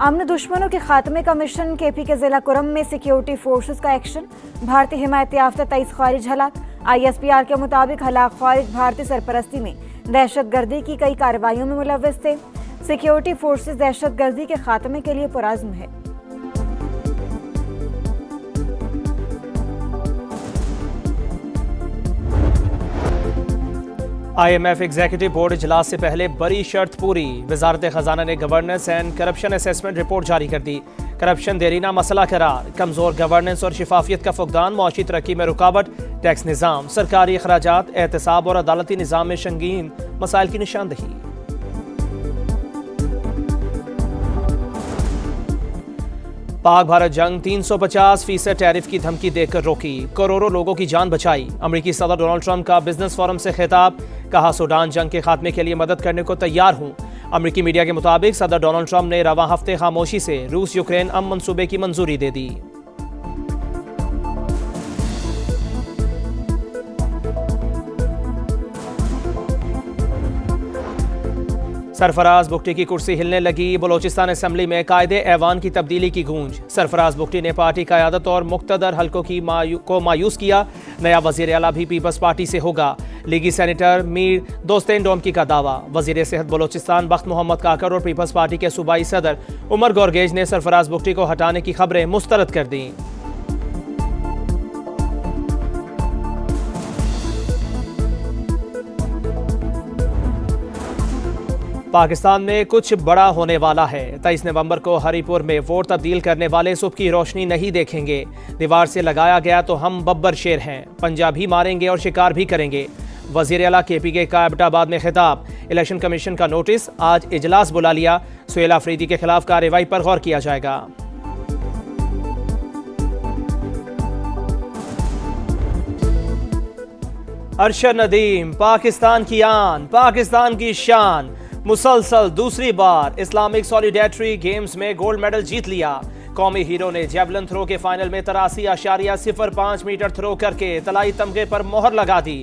अमन दुश्मनों के खात्मे का मिशन। केपी के जिला कुरम में सिक्योरिटी फोर्सेस का एक्शन। भारतीय हिमायत याफ्ता 23 ख्वारिज हलाक। ISPR के मुताबिक हलाक ख्वारिज भारतीय सरपरस्ती में दहशतगर्दी की कई कार्रवाइयों में मुलव्वस थे। सिक्योरिटी फोर्सेस दहशतगर्दी के खात्मे के लिए पुरअज़्म है। IMF एग्जीक्यूटिव बोर्ड इजलास से पहले बड़ी शर्त पूरी। वजारत खजाना ने governance and corruption assessment report जारी कर दी। करप्शन देरीना मसला करार। कमजोर गवर्नेंस और शिफाफियत का फुकदान मुआशी तरक्की में रुकावट। टैक्स निज़ाम, सरकारी अखराजात, एहतसाब और अदालती निज़ाम में संगीन मसाइल की निशानदही। पाक भारत जंग 350% टैरिफ की धमकी देकर रोकी। करोड़ों लोगों की जान बचाई। अमेरिकी सदर डोनाल्ड ट्रंप का बिजनेस फोरम से खिताब। कहा सूडान जंग के खात्मे के लिए मदद करने को तैयार हूं। अमेरिकी मीडिया के मुताबिक सदर डोनाल्ड ट्रंप ने रवां हफ्ते खामोशी से रूस यूक्रेन अमन मंसूबे की मंजूरी दे दी। सरफराज बुगटी की कुर्सी हिलने लगी। बलोचिस्तान असेंबली में कायदे ऐवान की तब्दीली की गूंज। सरफराज बुगटी ने पार्टी क़यादत और मुक्तदर हल्कों को मायूस किया। नया वज़ीर आला भी पीपल्स पार्टी से होगा। लीगी सेनेटर मीर दोस्तेन डोमकी का दावा। वज़ीर सेहत बलोचिस्तान बख्त मोहम्मद काकर और पीपल्स पार्टी के सूबाई सदर उमर गोरगेज ने सरफराज बुगटी को हटाने की खबरें मुस्तरद कर दी। पाकिस्तान में कुछ बड़ा होने वाला है। 23 नवंबर को हरीपुर में वोट तब्दील करने वाले सुबह की रोशनी नहीं देखेंगे। दीवार से लगाया गया तो हम बब्बर शेर हैं। पंजाबी मारेंगे और शिकार भी करेंगे। वज़ीर आला KP के का एबटाबाद में खिताब। इलेक्शन कमीशन का नोटिस, आज इजलास बुला लिया। सुहेल अफरीदी के खिलाफ कार्रवाई पर गौर किया जाएगा। अरशद नदीम, पाकिस्तान की आन, पाकिस्तान की शान। मुसलसल दूसरी बार इस्लामिक सॉलिडेरिटी गेम्स में गोल्ड मेडल जीत लिया। कौमी हीरो ने जेवलिन थ्रो के फाइनल में 83.05 मीटर थ्रो करके तलाई तमगे पर मोहर लगा दी।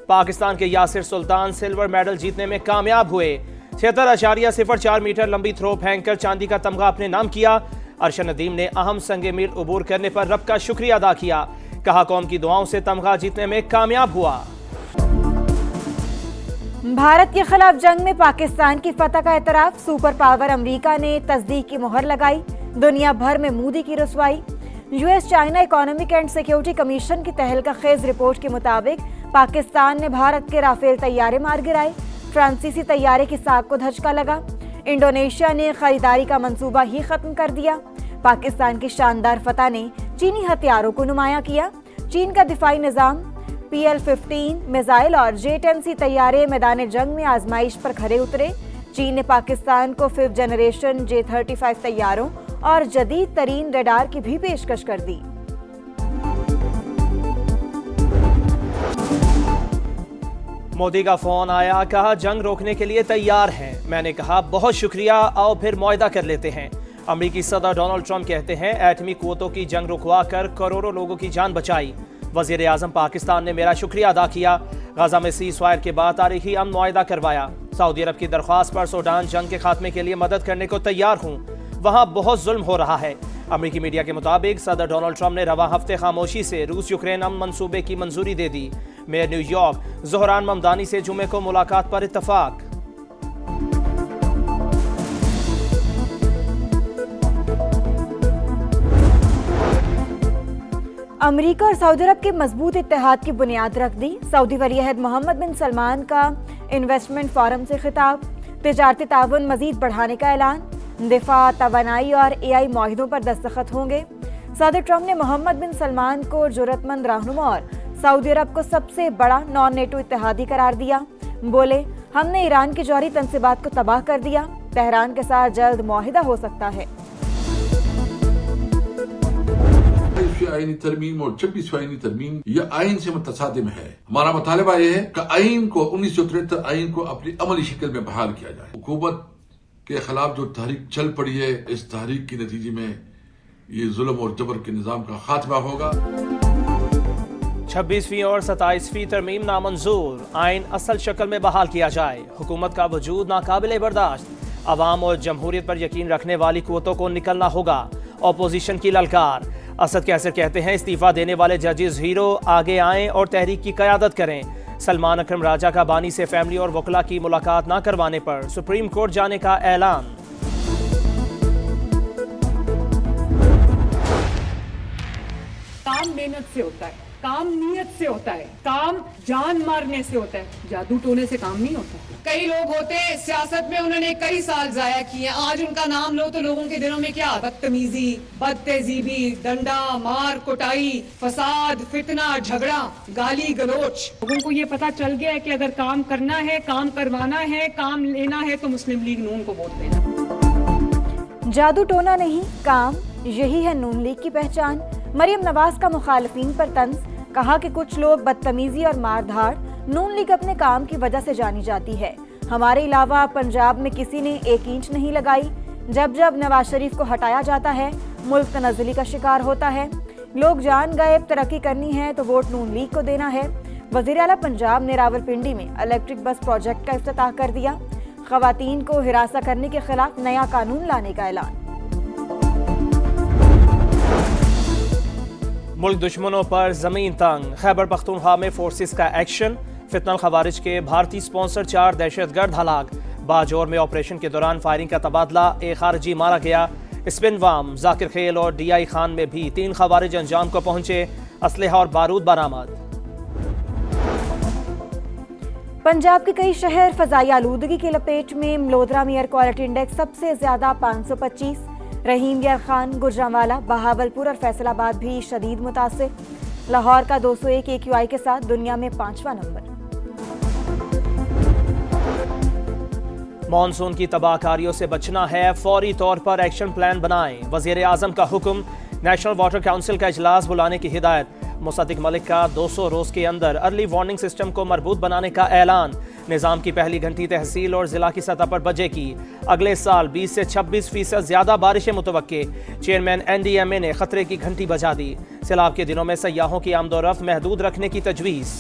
पाकिस्तान के यासिर सुल्तान सिल्वर मेडल जीतने में कामयाब हुए। 76.04 मीटर लंबी थ्रो फेंककर चांदी का तमगा अपने नाम किया। अरशद नदीम ने अहम संगे मील उबूर करने पर रब का शुक्रिया अदा किया। कहा कौम की दुआओं से तमगा जीतने में कामयाब हुआ। भारत के खिलाफ जंग में पाकिस्तान की फतह का एतराफ। सुपर पावर अमेरिका ने तस्दीक की मोहर लगाई। दुनिया भर में मोदी की रुसवाई। US China economic and security commission की तहलका खेज रिपोर्ट के मुताबिक पाकिस्तान ने भारत के राफेल तैयारे मार गिराए। फ्रांसीसी तैयारे की साख को धचका लगा। इंडोनेशिया ने खरीदारी का मंसूबा ही खत्म कर दिया। पाकिस्तान की शानदार फतह ने चीनी हथियारों को नुमाया किया। चीन का दिफाई निज़ाम, PL-15 मिसाइल और J-10C तैयारे मैदान जंग में आजमाइश पर खरे उतरे। चीन ने पाकिस्तान को 5th जनरेशन J-35 तैयारों और जदीद तरीन रडार की भी पेशकश कर दी। मोदी का फोन आया। कहा जंग रोकने के लिए तैयार हैं। मैंने कहा बहुत शुक्रिया, आओ फिर मुआहदा कर लेते हैं। अमेरिकी सदर डोनाल्ड ट्रंप कहते हैं एटमी कुव्वतों की जंग रुकवा कर करोड़ों लोगों की जान बचाई। वज़ीर आज़म पाकिस्तान ने मेरा शुक्रिया अदा किया। गाजा में सीज़फायर के बाद तारीखी अमन मुआहदा करवाया। सऊदी अरब की दरख्वास्त पर सूडान जंग के खात्मे के लिए मदद करने को तैयार हूँ। वहाँ बहुत जुल्म हो रहा है। अमेरिकी मीडिया के मुताबिक सदर डोनाल्ड ट्रंप ने रवां हफ्ते खामोशी से रूस यूक्रेन अमन मंसूबे की मंजूरी दे दी। मेयर न्यूयॉर्क ज़ोहरान ममदानी से जुमे को मुलाकात पर इत्तफाक। अमेरिका और सऊदी अरब के मजबूत इत्तेहाद की बुनियाद रख दी। सऊदी वली-अहद मोहम्मद बिन सलमान का इन्वेस्टमेंट फोरम से खिताब। तिजारती ताउन मजीद बढ़ाने का ऐलान। दिफा, तवानाई और AI मुआहिदों पर दस्तखत होंगे। सदर ट्रंप ने मोहम्मद बिन सलमान को जरूरतमंद रहनुमा और सऊदी अरब को सबसे बड़ा नॉन नेटो इत्तेहादी करार दिया। बोले हमने ईरान की जौहरी तंसीबात को तबाह कर दिया। तेहरान के साथ जल्द मुआहिदा हो सकता है। आईनी तरमीम और 26वीं आईनी तरमीम यह आइन से मुतसादिम है। हमारा मुतालबा यह है कि आइन को 1973 आइन को अपनी अमली शक्ल में बहाल किया जाए। हुकूमत के खिलाफ जो तहरीक चल पड़ी है, इस तहरीक के नतीजे में ये जुल्म और जबर के निजाम का खात्मा होगा। 26वीं और 27वीं तरमीम नामंजूर। आइन असल शक्ल में बहाल किया जाए। हुकूमत का वजूद नाकाबिले बर्दाश्त। अवाम और जमहूरियत पर यकीन रखने वाली कुव्वतों को निकलना होगा। ऑपोजिशन की ललकार। असद कैसर कहते हैं इस्तीफा देने वाले जजेस हीरो आगे आएं और तहरीक की क़यादत करें। सलमान अकरम राजा का बानी से फैमिली और वकला की मुलाकात न करवाने पर सुप्रीम कोर्ट जाने का ऐलान। काम मेहनत से होता है, काम नीयत से होता है, काम जान मारने से होता है, जादू टोने से काम नहीं होता। कई लोग होते हैं सियासत में उन्होंने कई साल जाया किए, आज उनका नाम लो तो लोगों के दिलों में क्या बदतमीजी, बदतहजीबी, डंडा मार कुटाई, फसाद, फितना, झगड़ा, गाली गलोच। लोगों को ये पता चल गया है कि अगर काम करना है, काम करवाना है, काम लेना है तो मुस्लिम लीग नून को वोट देना। जादू टोना नहीं, काम, यही है नून लीग की पहचान। मरियम नवाज का मुखालिफिन पर तंज, कहा कि कुछ लोग बदतमीजी और मारधाड़, नून लीग अपने काम की वजह से जानी जाती है। हमारे अलावा पंजाब में किसी ने एक इंच नहीं लगाई। जब जब नवाज शरीफ को हटाया जाता है, मुल्क तनज़्ज़ुली का शिकार होता है। लोग जान गए तरक्की करनी है तो वोट नून लीग को देना है। वज़ीर आला पंजाब ने रावलपिंडी में इलेक्ट्रिक बस प्रोजेक्ट का इफ्तिताह कर दिया। ख़वातीन को हिरासा करने के खिलाफ नया कानून लाने का ऐलान। मुल्क दुश्मनों पर जमीन तंग। खैबर पख्तूनख्वा में फोर्सेस का एक्शन। फितनल खवारिज के भारतीय स्पॉन्सर 4 दहशतगर्द हलाक। बाजौर में ऑपरेशन के दौरान फायरिंग का तबादला, एक खारजी मारा गया। स्पिनवाम, जाकिर खेल और DI खान में भी 3 खवारिज अंजाम को पहुंचे। असलहा और बारूद बरामद। पंजाब के कई शहर फजाई आलूदगी की लपेट में। मलोदरा में एयर क्वालिटी इंडेक्स सबसे ज्यादा 525। रहीम यार खान, गुजरांवाला, बहावलपुर और फैसलाबाद भी शदीद मुतासिर। लाहौर का 201 AQI के साथ दुनिया में 5वां नंबर। मॉनसून की तबाहकारियों से बचना है, फौरी तौर पर एक्शन प्लान बनाएं। वजीर आजम का हुक्म। नेशनल वाटर काउंसिल का इजलास बुलाने की हिदायत। मुसद्दिक मलिक का 200 रोज के अंदर अर्ली वार्निंग सिस्टम को मजबूत बनाने का ऐलान। निजाम की पहली घंटी तहसील और जिला की सतह पर बजेगी। अगले साल 20 से 26% ज्यादा बारिशें मुतवक्के। चेयरमैन NDMA ने खतरे की घंटी बजा दी। सैलाब के दिनों में सयाहों की आमदोरफ्त महदूद रखने की तजवीज़।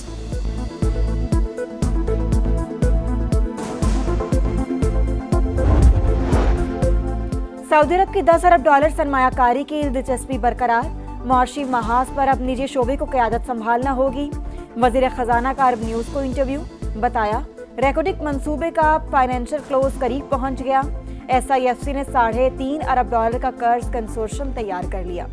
सऊदी अरब की $10 अरब सरमायाकारी की दिलचस्पी बरकरार। मुआशी महाज पर अब निजी शोबे को क़यादत संभालना होगी। वज़ीर ख़जाना का अरब न्यूज़ को इंटरव्यू, बताया रेकोडिक मंसूबे का फाइनेंशियल क्लोज करीब पहुंच गया। SIFC ने $3.5 अरब का कर्ज कंसोर्शियम तैयार कर लिया।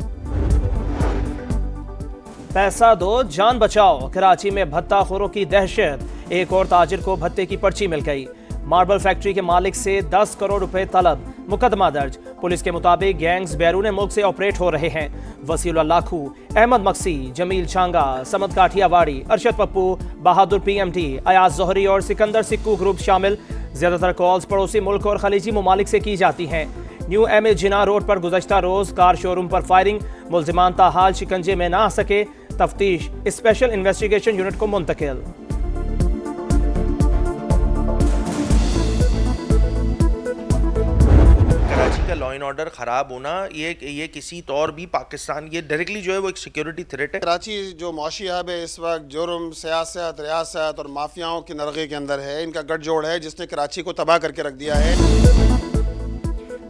पैसा दो जान बचाओ। कराची में भत्ताखोरों की दहशत। एक और ताजिर को भत्ते की पर्ची मिल गई। मार्बल फैक्ट्री के मालिक से 10 करोड़ रुपए तलब। मुकदमा दर्ज। पुलिस के मुताबिक गैंग्स बैरून मुल्क से ऑपरेट हो रहे हैं। वसील लाखू, अहमद मक्सी, जमील चांगा, समद काठियावाड़ी, अरशद पप्पू, बहादुर PMT, अयाज जोहरी और सिकंदर सिक्कू ग्रुप शामिल। ज्यादातर कॉल्स पड़ोसी मुल्क और खलीजी ममालिक से की जाती हैं। न्यू MA जिना रोड पर गुज़श्ता रोज कार शोरूम पर फायरिंग। मुल्जिमान ताहाल शिकंजे में ना आ सके। तफ्तीश स्पेशल इन्वेस्टिगेशन यूनिट को मुंतकिल। कराची का लॉ एंड ऑर्डर ख़राब होना ये किसी तौर भी पाकिस्तान, ये डायरेक्टली जो है वो एक सिक्योरिटी थ्रेट है। कराची जो मौशी हब है इस वक्त जुर्म, सियासत, रियासत और माफियाओं के नरगे के अंदर है। इनका गठजोड़ है जिसने कराची को तबाह करके रख दिया है।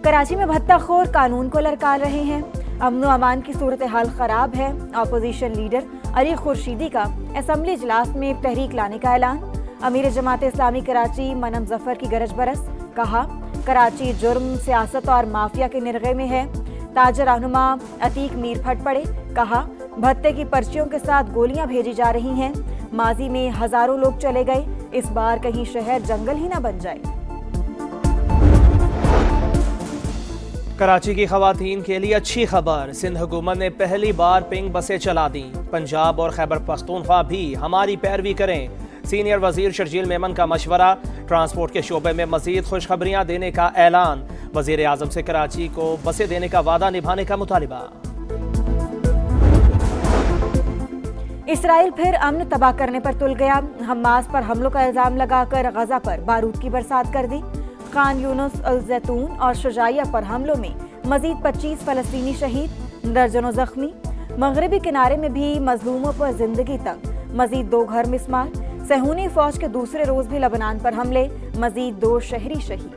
कराची में भत्ताखोर कानून को ललकार रहे हैं। अमन व अमान की सूरत हाल खराब है। अपोजिशन लीडर अली खुर्शीदी का असम्बली इजलास में तहरीक लाने का ऐलान। अमीर जमात इस्लामी कराची मनम जफर की गरज बरस, कहा कराची जुर्म, सियासत और माफिया के निर्गे में है। ताजर रहनुमा अतीक मीर फट पड़े, कहा भत्ते की पर्चियों के साथ गोलियां भेजी जा रही हैं। माजी में हजारों लोग चले गए, इस बार कहीं शहर जंगल ही न बन जाए। कराची की खवातीन के लिए अच्छी खबर। सिंध हुकूमत ने पहली बार पिंक बसें चला दी। पंजाब और खैबर पख्तूनख्वा भी हमारी पैरवी करें। सीनियर वजीर शर्जील मेमन का मशवरा। ट्रांसपोर्ट के शोबे में मजीद खुशखबरियां देने का ऐलान। वजीर आजम से कराची को बसें देने का वादा निभाने का मुतालिबा। इसराइल फिर अमन तबाह करने पर तुल गया। हमास पर हमलों का इल्जाम लगाकर गजा पर बारूद की बरसात कर दी। खान यूनुस, अल जैतून और शुजाइया पर हमलों में मजीद 25 फलस्तीनी शहीद, दर्जनों जख्मी। मगरबी किनारे में भी मजलूमों पर जिंदगी तंग, मजीद 2 घर मिस्मार। सहूनी फौज के दूसरे रोज भी लबनान पर हमले, मजीद 2 शहरी शहीद।